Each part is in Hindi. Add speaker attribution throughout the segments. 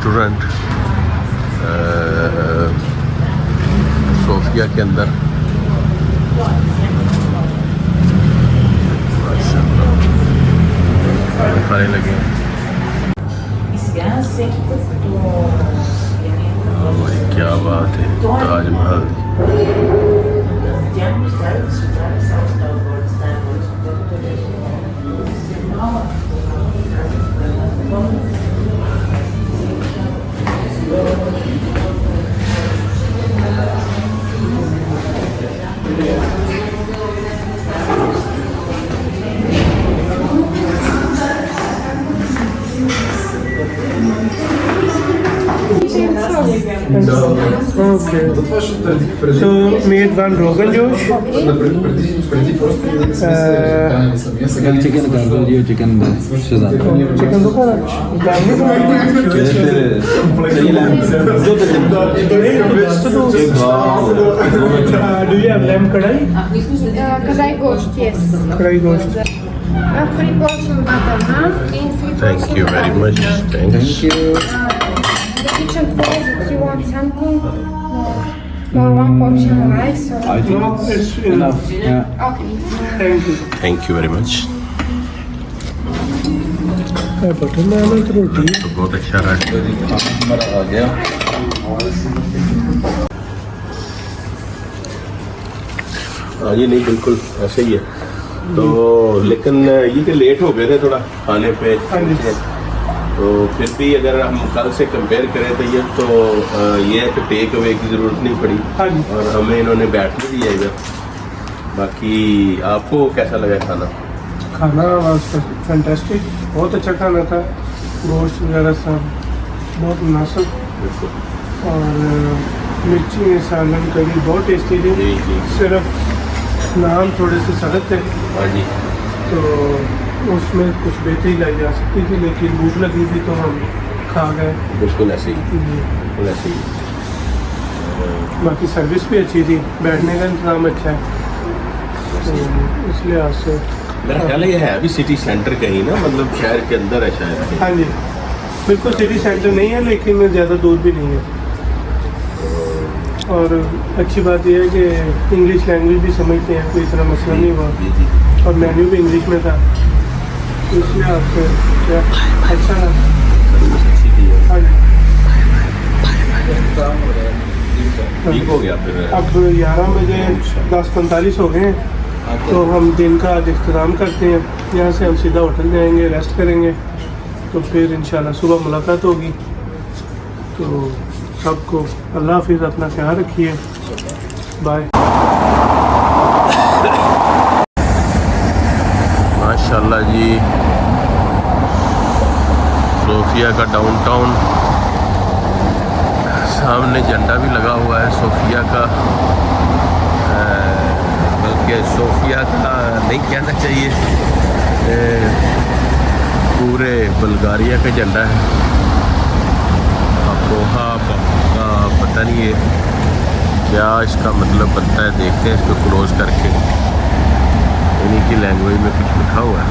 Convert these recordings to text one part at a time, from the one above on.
Speaker 1: रेस्टोरेंट सोफिया के अंदर। खाने खाने लगे। भाई क्या बात है, Taj Mahal.
Speaker 2: Okay. So made one Rogan Josh.
Speaker 3: Chicken कर दो जी, chicken
Speaker 2: Chicken Bukhara. Do you have lamb kadai?
Speaker 4: Kadai gosht, yes.
Speaker 2: Kadai gosht.
Speaker 4: Free portion butter naan and free
Speaker 1: Thank you very much. Thanks.
Speaker 4: the kitchen falls if you want something more one portion rice or
Speaker 3: I think
Speaker 2: No, it's enough.
Speaker 3: yeah.
Speaker 4: okay.
Speaker 2: Thank you.
Speaker 1: Thank you very much.
Speaker 2: Butter naan and roti.
Speaker 1: तो बहुत अच्छा रहा।
Speaker 3: हमारा आ गया।
Speaker 1: हाँ जी, नहीं बिल्कुल ऐसे ही है। तो लेकिन ये कि लेट हो गए थे थोड़ा खाने पे, तो फिर भी अगर हम कल से कंपेयर करें तो ये है कि टेक अवे की ज़रूरत नहीं पड़ी
Speaker 2: हाँ जी।
Speaker 1: और हमें इन्होंने बैठने दिया इधर। बाकी आपको कैसा लगा खाना?
Speaker 2: खाना was fantastic. बहुत अच्छा खाना था। गोश्त वगैरह सब बहुत मुनासिब
Speaker 1: बिल्कुल।
Speaker 2: और मिर्ची सालन करी बहुत टेस्टी थी।
Speaker 1: जी जी।
Speaker 2: सिर्फ नान थोड़े से सख्त थे,
Speaker 1: हाँ जी।
Speaker 2: तो उसमें कुछ बेहतरी लाई जा सकती थी, लेकिन भूख लगी थी तो हम खा गए।
Speaker 1: बिल्कुल ऐसे ही,
Speaker 2: जी।
Speaker 1: बिल्कुल ऐसे ही।
Speaker 2: बाकी सर्विस भी अच्छी थी, बैठने का इंतज़ाम अच्छा है, तो इसलिए आज से
Speaker 1: मेरा ख्याल है ये है अभी सिटी सेंटर कहीं ना, मतलब शहर के अंदर है शायद।
Speaker 2: हाँ जी, बिल्कुल सिटी सेंटर नहीं है लेकिन ज़्यादा दूर भी नहीं है। और अच्छी बात यह है कि इंग्लिश लैंग्वेज भी समझते हैं, कोई इतना मसला नहीं हुआ,
Speaker 1: जी जी।
Speaker 2: और मेन्यू भी इंग्लिश में था, इसलिए आपसे क्या अच्छा लगा।
Speaker 1: सर्विस अच्छी थी।
Speaker 2: हाँ जी।
Speaker 1: ठीक हो गया फिर।
Speaker 2: अब 11 बजे 10:45 हो गए हैं, तो हम दिन का आज इख्तिताम करते हैं। यहाँ से हम सीधा होटल जाएंगे, रेस्ट करेंगे, तो फिर इंशाल्लाह सुबह मुलाकात होगी। तो सबको अल्लाह हाफिज़, अपना ख्याल रखिए, बाय।
Speaker 1: माशाल्लाह जी, सोफिया का डाउनटाउन, सामने झंडा भी लगा हुआ है सोफिया का, बल्कि सोफिया का नहीं कहना चाहिए, पूरे बुल्गारिया का झंडा है। अपोहा का पता नहीं है क्या इसका मतलब बनता है, देखते हैं इसको क्लोज करके। इन्हीं की लैंग्वेज में कुछ लिखा हुआ है।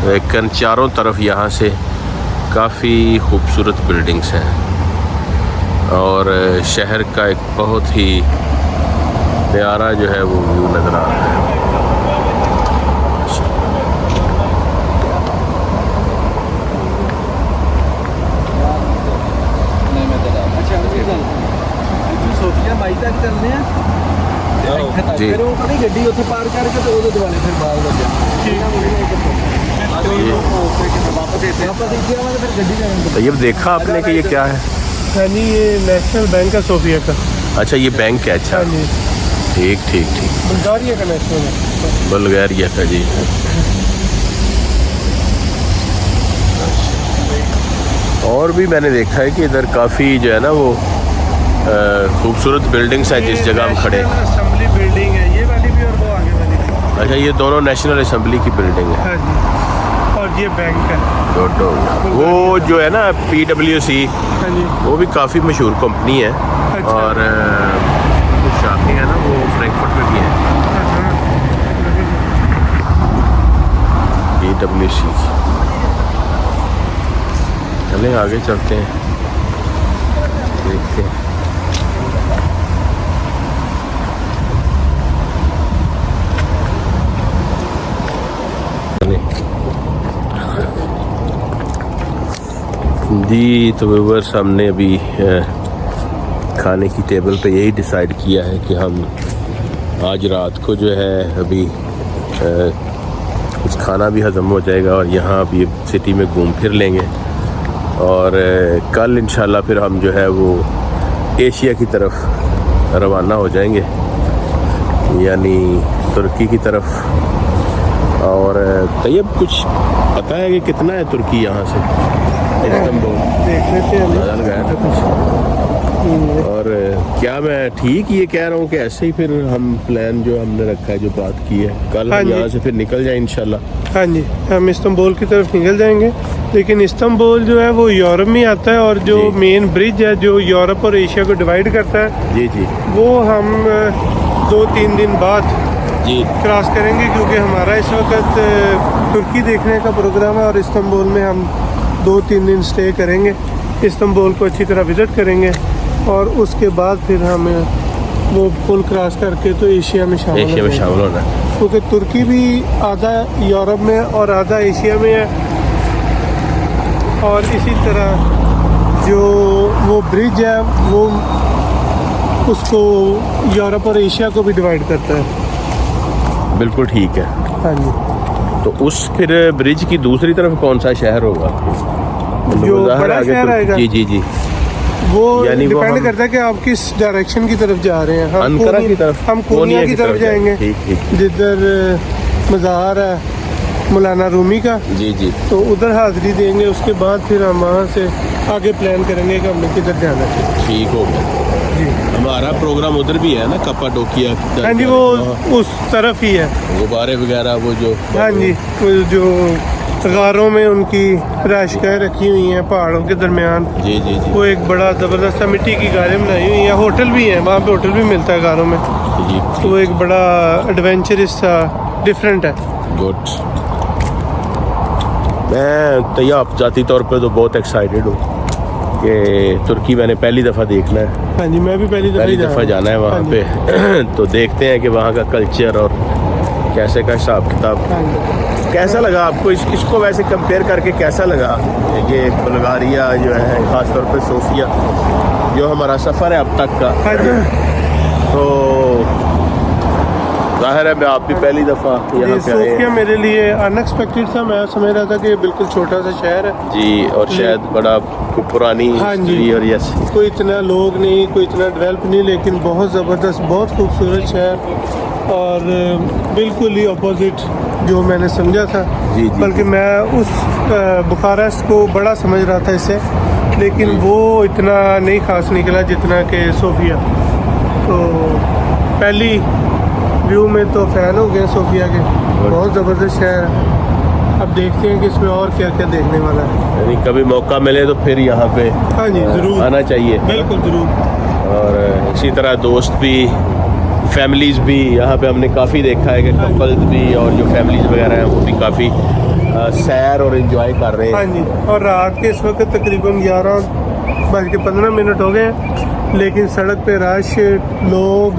Speaker 1: लेकिन चारों तरफ यहाँ से काफ़ी खूबसूरत बिल्डिंग्स हैं और शहर का एक बहुत ही प्यारा जो है वो व्यू नज़र आ रहा है।
Speaker 3: सोफिया बाई तक चलने हैं
Speaker 1: जी।
Speaker 3: फिर वो अपनी गड्डी उत्थे पार करके तो वो दुआले फिर बाहर लग जाए। वापस इतने फिर गड्डी जाएंगे।
Speaker 1: तो ये देखा आपने कि ये क्या है?
Speaker 2: हाँ जी, ये नेशनल बैंक है सोफिया का।
Speaker 1: अच्छा, ये बैंक है। अच्छा,
Speaker 2: हाँ जी,
Speaker 1: ठीक ठीक ठीक।
Speaker 2: बुल्गारिया का नेशनल है।
Speaker 1: बुल्गारिया का जी। और भी मैंने देखा है कि इधर काफ़ी जो है ना वो खूबसूरत बिल्डिंग्स हैं जिस जगह हम खड़े।
Speaker 2: असेंबली बिल्डिंग है ये वाली भी और वो आगे वाली भी।
Speaker 1: अच्छा, ये दोनों नेशनल असेंबली की बिल्डिंग है।
Speaker 2: हाँ जी, और ये बैंक है।
Speaker 1: वो जो है ना PwC,
Speaker 2: हाँ जी,
Speaker 1: वो भी काफ़ी मशहूर कंपनी है।
Speaker 2: अच्छा।
Speaker 1: और शाखें है ना वो फ्रैंकफर्ट में भी है। WC। चलें आगे चलते हैं, देखते हैं। जी तो व्यूअर्स, हमने अभी खाने की टेबल पे यही डिसाइड किया है कि हम आज रात को जो है अभी कुछ खाना भी हज़म हो जाएगा और यहाँ अभी सिटी में घूम फिर लेंगे और कल इंशाल्लाह फिर हम जो है वो एशिया की तरफ रवाना हो जाएंगे, यानी तुर्की की तरफ। और तैयब कुछ पता है कि कितना है तुर्की यहाँ से इस्तांबुल?
Speaker 2: देख लेते हैं।
Speaker 1: अंदाज़ा लगाया था कुछ? और क्या मैं ठीक ये कह रहा हूँ कि ऐसे ही फिर हम प्लान जो हमने रखा है, जो बात की है, कल
Speaker 2: हाँ
Speaker 1: हम
Speaker 2: जी।
Speaker 1: यहाँ से फिर निकल जाए इंशाल्लाह।
Speaker 2: हाँ जी, हम इस्तांबुल की तरफ निकल जाएंगे। लेकिन इस्तांबुल जो है वो यूरोप में आता है और जो
Speaker 1: जी।
Speaker 2: मेन ब्रिज है जो यूरोप और एशिया को डिवाइड करता है,
Speaker 1: जी जी
Speaker 2: वो हम 2-3 दिन बाद
Speaker 1: जी।
Speaker 2: क्रॉस करेंगे, क्योंकि हमारा इस वक्त तुर्की देखने का प्रोग्राम है और इस्तांबुल में हम 2-3 दिन स्टे करेंगे। इस्तांबुल को अच्छी तरह विज़िट करेंगे और उसके बाद फिर हम वो पुल क्रॉस करके तो एशिया में शामिल
Speaker 1: एशिया में
Speaker 2: होंगे।
Speaker 1: शामिल होना है।
Speaker 2: क्योंकि तुर्की भी आधा यूरोप में और आधा एशिया में है, और इसी तरह जो वो ब्रिज है वो उसको यूरोप और एशिया को भी डिवाइड करता है।
Speaker 1: बिल्कुल ठीक है।
Speaker 2: हाँ जी,
Speaker 1: तो उस फिर ब्रिज की दूसरी तरफ कौन सा शहर होगा?
Speaker 2: जो
Speaker 1: ज़ाहिर
Speaker 2: बड़ा
Speaker 1: आगे
Speaker 2: शहर
Speaker 1: तुर्की-
Speaker 2: आएगा।
Speaker 1: जी जी जी।
Speaker 2: वो
Speaker 1: यानी वो
Speaker 2: डिपेंड
Speaker 1: हम-
Speaker 2: करता है कि आप किस डायरेक्शन की तरफ जा रहे हैं। हम
Speaker 1: अंकारा की तरफ,
Speaker 2: हम कोनिया की तरफ जाएंगे,
Speaker 1: ठीक ठीक।
Speaker 2: जिधर मज़ार है मौलाना रूमी का,
Speaker 1: जी जी।
Speaker 2: तो उधर हाज़िरी देंगे। उसके बाद फिर हम वहाँ से आगे प्लान करेंगे कि हमने किधर जाना है।
Speaker 1: ठीक हो गया
Speaker 2: जी
Speaker 1: हमारा प्रोग्राम। उधर भी है ना कप्पाडोकिया?
Speaker 2: हाँ जी, वो उस तरफ ही है।
Speaker 1: गुब्बारे वगैरह वो जो।
Speaker 2: हाँ जी, वो जो गारों में उनकी राशगाहें रखी हुई हैं पहाड़ों के दरमियान,
Speaker 1: जी जी जी
Speaker 2: वो एक बड़ा ज़बरदस्त सा मिट्टी की गारें बनाई हुई हैं। होटल भी हैं वहाँ पे, होटल भी मिलता है गारों में।
Speaker 1: जी।
Speaker 2: तो वो एक बड़ा एडवेंचरस सा डिफरेंट है।
Speaker 1: गुड। मैं तो आप जाती तौर पे तो बहुत एक्साइटेड हूँ कि तुर्की मैंने पहली दफ़ा देखना है।
Speaker 2: हाँ जी, मैं भी पहली
Speaker 1: दफ़ा जाना है वहाँ
Speaker 2: हाँ जी।
Speaker 1: पे। तो देखते हैं कि वहाँ का कल्चर और कैसे का हिसाब किताब।
Speaker 2: हाँ जी।
Speaker 1: कैसा लगा आपको इसको वैसे कंपेयर करके कैसा लगा ये बुल्गारिया जो है, ख़ास तौर पे सोफिया जो हमारा सफ़र है अब तक का?
Speaker 2: हाँ जी,
Speaker 1: तो जाहिर है मैं आप भी पहली दफ़ा यहाँ
Speaker 2: ये
Speaker 1: पे आए
Speaker 2: सोफिया
Speaker 1: हैं।
Speaker 2: मेरे लिए अनएक्सपेक्टेड था। मैं समझ रहा था कि ये बिल्कुल छोटा सा शहर है
Speaker 1: जी, और शायद बड़ा पुरानी
Speaker 2: हाँ जी।
Speaker 1: हिस्ट्री और यस।
Speaker 2: कोई इतना लोग नहीं, कोई इतना डेवलप नहीं, लेकिन बहुत ज़बरदस्त, बहुत खूबसूरत शहर और बिल्कुल ही अपोजिट जो मैंने समझा था।
Speaker 1: जी, जी।
Speaker 2: बल्कि मैं उस बुखारेस्ट को बड़ा समझ रहा था इससे, लेकिन वो इतना नहीं खास निकला जितना कि सोफिया। तो पहली व्यू में तो फ़ैन हो गए सोफिया के, बहुत ज़बरदस्त शहर है। अब देखते हैं कि इसमें और क्या क्या देखने वाला है।
Speaker 1: यानी कभी मौका मिले तो फिर यहाँ पे
Speaker 2: हाँ जी, ज़रूर
Speaker 1: आना चाहिए।
Speaker 2: बिल्कुल ज़रूर।
Speaker 1: और इसी तरह दोस्त भी, फैमिलीज़ भी, यहाँ पे हमने काफ़ी देखा है कि कपल्स भी और जो फैमिलीज़ वगैरह हैं वो भी काफ़ी सैर और एंजॉय कर रहे
Speaker 2: हाँ
Speaker 1: हैं।
Speaker 2: जी, और रात के इस वक्त तकरीबन 11:15 होगे हैं, लेकिन सड़क पे रश, लोग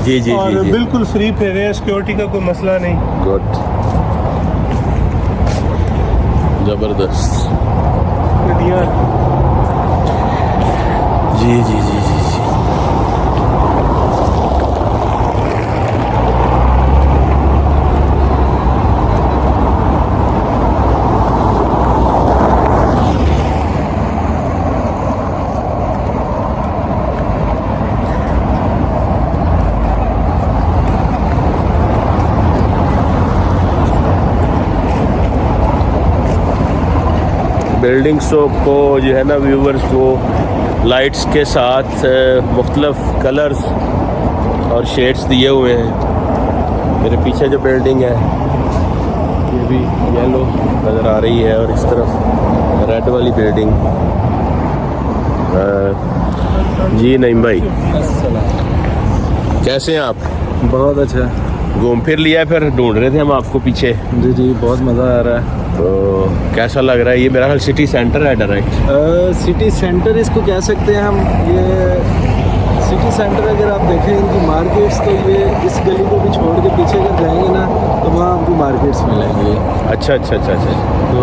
Speaker 1: जी जी
Speaker 2: और
Speaker 1: जी जी।
Speaker 2: बिल्कुल फ्री फेरे हैं। सिक्योरिटी का कोई मसला नहीं।
Speaker 1: गुड, ज़बरदस्त।
Speaker 2: गड्डियाँ
Speaker 1: जी जी जी जी जी। बिल्डिंग्स को जो है ना व्यूवर्स, वो लाइट्स के साथ मुख्तलिफ कलर्स और शेड्स दिए हुए हैं। मेरे पीछे जो बिल्डिंग है ये भी येलो नज़र आ रही है और इस तरफ रेड वाली बिल्डिंग। जी नईम भाई, कैसे हैं आप?
Speaker 3: बहुत अच्छा।
Speaker 1: घूम फिर लिया, फिर ढूंढ रहे थे हम आपको पीछे।
Speaker 3: जी जी, बहुत मज़ा आ रहा है।
Speaker 1: तो कैसा लग रहा है? ये मेरा ख्याल सिटी सेंटर है डायरेक्ट।
Speaker 3: सिटी सेंटर इसको कह सकते हैं हम। ये सिटी सेंटर अगर आप देखें इनकी मार्केट्स, तो ये इस गली को भी छोड़ के पीछे अगर जाएंगे ना तो वहाँ आपको मार्केट्स मिलेंगे।
Speaker 1: अच्छा अच्छा अच्छा अच्छा।
Speaker 3: तो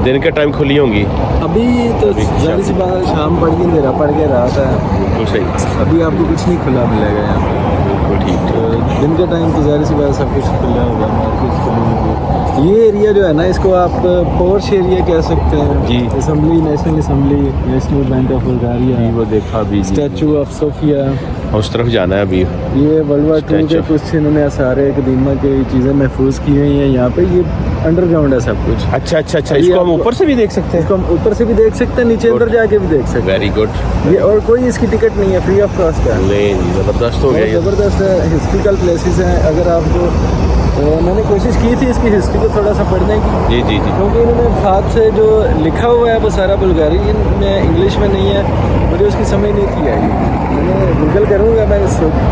Speaker 1: दिन के टाइम खुली होंगी?
Speaker 3: अभी तो ज़ाहिर सी बात है, शाम पड़ गई, अंधेरा पड़ गया, रात है,
Speaker 1: बिल्कुल सही,
Speaker 3: अभी आपको कुछ नहीं खुला मिलेगा यहाँ पे।
Speaker 1: बिल्कुल ठीक।
Speaker 3: तो दिन के टाइम तो ज़ाहिर सी बात सब कुछ खुला होगा, मार्केट्स खुली होगी। ये एरिया जो है ना, इसको आप पोर्श एरिया कह सकते हैं
Speaker 1: जी।
Speaker 3: Assembly, national assembly, national bank of Bulgaria,
Speaker 1: वो देखा अभी
Speaker 3: स्टैचू ऑफ सोफिया,
Speaker 1: उस तरफ जाना है अभी।
Speaker 3: ये वर्ल्ड वार 2 के कुछ इन्होंने आसारे कदीमा की चीज़ें महफूज की हुई हैं यहाँ पे। ये अंडरग्राउंड है सब कुछ।
Speaker 1: अच्छा अच्छा अच्छा, इसको हम ऊपर से भी देख सकते हैं?
Speaker 3: इसको हम ऊपर से भी देख सकते हैं, नीचे अंदर जाके भी देख सकते हैं।
Speaker 1: Very good.
Speaker 3: ये और कोई इसकी टिकट नहीं है, फ्री ऑफ कॉस्ट है।
Speaker 1: नहीं, ज़बरदस्त हो गया ये।
Speaker 3: ज़बरदस्त हिस्ट्रिकल प्लेसेस हैं। अगर आपको मैंने कोशिश की थी इसकी हिस्ट्री को थोड़ा सा पढ़ने की,
Speaker 1: जी जी जी।
Speaker 3: क्योंकि इन्होंने साथ से जो लिखा हुआ है वो सारा बुल्गारियन में, इंग्लिश में नहीं है, मुझे उसकी समझ नहीं थी आई। मैंने गूगल करूँगा, मैं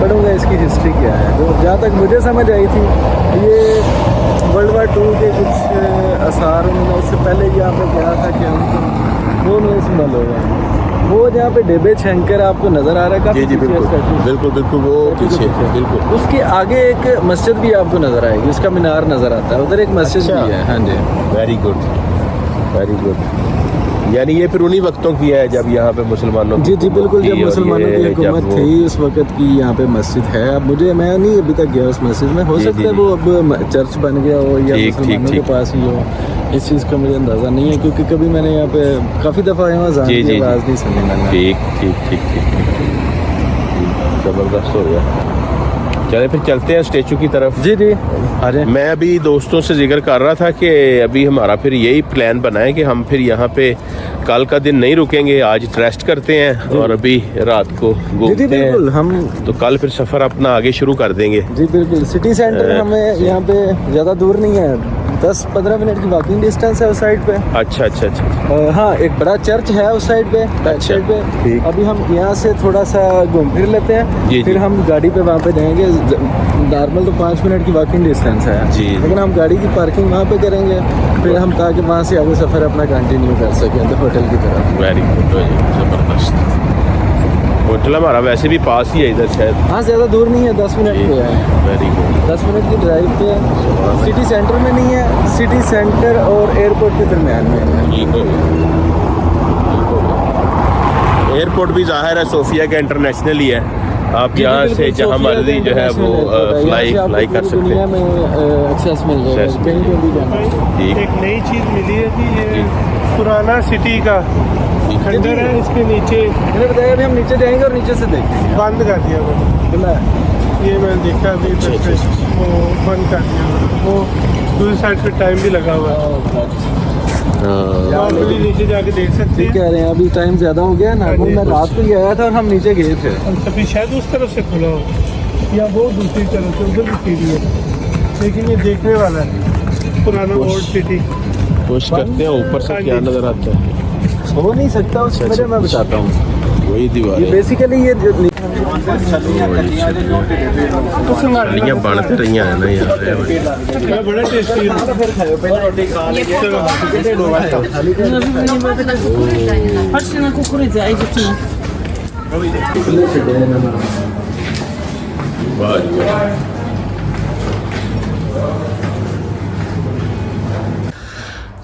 Speaker 3: पढ़ूँगा इसकी हिस्ट्री क्या है। तो जहाँ तक मुझे समझ आई थी, ये वर्ल्ड वार 2 के कुछ आसार उन्होंने उससे पहले यहाँ पे क्या था कि हमको वो नहीं संभाल होगा। वो जहाँ पे डेबे छंकर आपको नज़र आ रहा है, काफी
Speaker 1: जी जी बिल्कुल
Speaker 3: pictures
Speaker 1: बिल्कुल बिल्कुल, वो पीछे बिल्कुल।
Speaker 3: उसके आगे एक मस्जिद भी आपको नज़र आएगी, उसका मीनार नज़र आता है, उधर एक मस्जिद
Speaker 1: अच्छा।
Speaker 3: भी है। हाँ जी,
Speaker 1: वेरी गुड वेरी गुड। यानी ये फिर उन्हीं वक्तों की है जब यहाँ पे मुसलमानों
Speaker 3: जी जी बिल्कुल, जब
Speaker 1: और
Speaker 3: मुसलमानों
Speaker 1: ये
Speaker 3: की
Speaker 1: जब
Speaker 3: हुकूमत
Speaker 1: वो-
Speaker 3: थी उस वक्त की यहाँ पे मस्जिद है। अब मैं नहीं अभी तक गया उस मस्जिद में, हो
Speaker 1: जी,
Speaker 3: सकता
Speaker 1: जी,
Speaker 3: है वो अब चर्च बन गया हो या
Speaker 1: ठीक,
Speaker 3: मुसलमानों
Speaker 1: ठीक,
Speaker 3: के पास ही हो, इस चीज़ का मुझे अंदाज़ा नहीं है, क्योंकि कभी मैंने यहाँ पे काफ़ी दफ़ा यहाँ अज़ान
Speaker 1: जी,
Speaker 3: की
Speaker 1: जी, जी।
Speaker 3: आवाज़ नहीं सुनी मैंने।
Speaker 1: ठीक ठीक ठीक ठीक ठीक, ज़बरदस्त हो गया। चले फिर चलते हैं स्टेचू की तरफ।
Speaker 3: जी जी, अरे
Speaker 1: मैं अभी दोस्तों से जिक्र कर रहा था कि अभी हमारा फिर यही प्लान बना है कि हम फिर यहाँ पे कल का दिन नहीं रुकेंगे, आज रेस्ट करते हैं और अभी रात को
Speaker 3: जी जी
Speaker 1: घूमते
Speaker 3: बिल्कुल,
Speaker 1: हैं।
Speaker 3: हम
Speaker 1: तो कल फिर सफ़र अपना आगे शुरू कर देंगे।
Speaker 3: जी बिल्कुल। सिटी सेंटर हमें यहाँ पे ज़्यादा दूर नहीं है, 10-15 मिनट की वॉकिंग डिस्टेंस है उस साइड पे।
Speaker 1: अच्छा अच्छा अच्छा।
Speaker 3: हाँ, एक बड़ा चर्च है उस साइड पे, बैक
Speaker 1: अच्छा,
Speaker 3: साइड पे।
Speaker 1: ठीक।
Speaker 3: अभी हम यहाँ से थोड़ा सा घूम फिर लेते हैं,
Speaker 1: जी,
Speaker 3: फिर
Speaker 1: जी।
Speaker 3: हम गाड़ी पे वहाँ पे जाएंगे। नॉर्मल तो 5 मिनट की वॉकिंग डिस्टेंस है,
Speaker 1: जी।
Speaker 3: लेकिन हम गाड़ी की पार्किंग वहाँ पे करेंगे, फिर हम ताकि वहाँ से आगे सफ़र अपना कंटिन्यू कर सकें तो होटल की तरफ।
Speaker 1: वेरी गुड, ज़बरदस्त। होटल हमारा वैसे भी पास ही है इधर शायद।
Speaker 3: हाँ, ज़्यादा दूर नहीं है, 10 मिनट पे है,
Speaker 1: वेरी गुड।
Speaker 3: 10 मिनट की ड्राइव पे है। सिटी सेंटर में नहीं है, सिटी सेंटर और एयरपोर्ट के दरमियान में है।
Speaker 1: एयरपोर्ट भी जाहिर है सोफिया का इंटरनेशनल ही है। आप
Speaker 3: जी,
Speaker 1: यहाँ
Speaker 3: बिल्कुल,
Speaker 1: से जहाँ
Speaker 3: सोफिया
Speaker 1: मर्जी जो है वो
Speaker 3: इंटरनेशनल एयरपोर्ट है।
Speaker 1: फ्लाई
Speaker 3: यहाँ से आपको
Speaker 1: फ्लाई कर
Speaker 3: पूरी
Speaker 1: सकते
Speaker 3: दुनिया
Speaker 1: हैं।
Speaker 3: में एक्सेस मिल जाएगा,
Speaker 1: Access
Speaker 3: कहीं पे भी जाना है।
Speaker 1: ठीक।
Speaker 2: एक नई चीज़ मिली है कि ये पुराना सिटी का खंडर है, इसके नीचे
Speaker 3: मैंने बताया अभी हम नीचे जाएंगे और नीचे से देखेंगे।
Speaker 2: बंद कर दिया वो।
Speaker 3: खुला है।
Speaker 2: ये मैंने देखा अभी
Speaker 1: अच्छा,
Speaker 2: तक
Speaker 1: अच्छा,
Speaker 2: से, वो बंद कर दिया वो दूसरी साइड पे टाइम भी लगा हुआ है। नॉर्मली नीचे जाके देख सकते
Speaker 3: ठीक
Speaker 2: हैं।
Speaker 3: कह रहे हैं, अभी टाइम ज़्यादा हो गया। नॉर्मल मैं रात को ही आया था और हम नीचे गए थे।
Speaker 2: अभी शायद उस तरफ से खुला हो या वो दूसरी तरफ से, उधर भी सीढ़ी है, लेकिन ये देखने वाला है पुराना ओल्ड सिटी।
Speaker 1: कोशिश करते हैं ऊपर से क्या नजर आता है।
Speaker 3: हो नहीं सकता उस
Speaker 1: अच्छा,
Speaker 3: वजह मैं बताता हूँ।
Speaker 1: वही दीवार
Speaker 3: ये
Speaker 1: है।
Speaker 3: बेसिकली ये
Speaker 1: छलियाँ बनते रही हैं ना यहाँ पे।
Speaker 2: बड़ा tasty
Speaker 5: Patrzcie na kukurydzę, a idzie
Speaker 1: वाह जी वाह।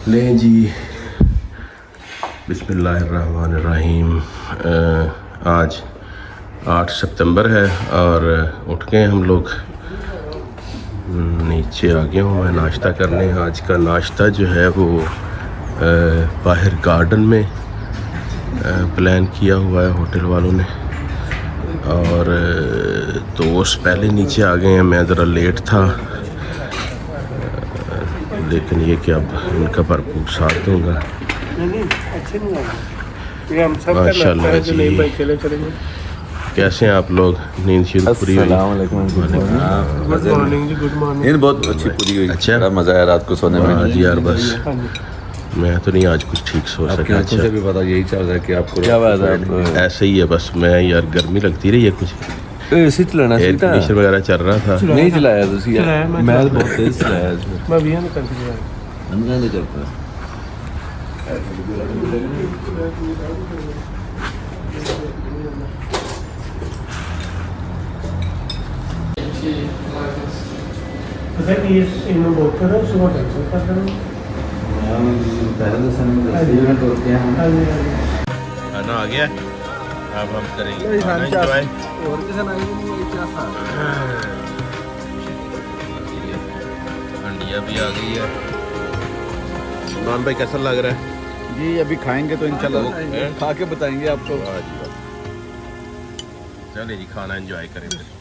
Speaker 1: लें जी, बिस्मिल्लाहिर्रहमानिर्रहीम। आज 8 सितंबर है और उठ गए हम लोग, नीचे आ गया हूँ मैं नाश्ता करने। आज का नाश्ता जो है वो बाहर गार्डन में प्लान किया हुआ है होटल वालों ने, और दोस्त पहले नीचे आ गए हैं। मैं ज़रा लेट था, लेकिन ये कि अब इनका भरपूर साथ दूँगा।
Speaker 2: अच्छे नहीं लगे। ये हम सब का
Speaker 1: माशाल्लाह
Speaker 2: नाश्ता है, जो
Speaker 1: जी।
Speaker 2: नहीं भाई चले चलेंगे।
Speaker 1: कैसे हैं आप लोग? नींद शींद पूरी हुई?
Speaker 2: गुड मॉर्निंग जी, गुड मॉर्निंग।
Speaker 6: नींद बहुत अच्छी पूरी हुई।
Speaker 1: अच्छा।
Speaker 6: बड़ा मजा आया रात को सोने में।
Speaker 1: हाँ जी यार, बस
Speaker 2: हाँ जी।
Speaker 1: मैं तो नहीं आज कुछ ठीक सो
Speaker 6: आपकी
Speaker 1: सका।
Speaker 6: आंखों से
Speaker 1: अच्छा,
Speaker 6: भी पता यही चल रहा है कि आपको
Speaker 3: क्या बात है, आप
Speaker 1: ऐसे ही है बस। मैं यार गर्मी लगती रही है कुछ,
Speaker 3: एसी चलाना
Speaker 1: एयर कंडीशनर वगैरह चल रहा था।
Speaker 3: नहीं चलाया तुसी
Speaker 2: चलाया मैं,
Speaker 3: मैं बहुत तेज चलाया इसमें।
Speaker 2: मैं भी नहीं कर दिया।
Speaker 6: अंदर नहीं करता
Speaker 2: पता है कि ये इन्होंने बहुत करो सुबह कैंसिल कर देना।
Speaker 3: पहले तो समय में 10 मिनट होते हैं
Speaker 2: हाँ जी हाँ जी।
Speaker 1: खाना आ गया, अब हम करेंगे खाना
Speaker 3: और
Speaker 1: enjoy।
Speaker 3: किसी ना क्या था
Speaker 1: हंडिया भी आ गई है। मान भाई कैसा लग रहा है?
Speaker 6: जी अभी खाएंगे तो इंशाल्लाह
Speaker 1: हैं?
Speaker 6: खा के बताएंगे आपको
Speaker 1: वाह जी वाह। चलिए जी खाना एंजॉय करें फिर।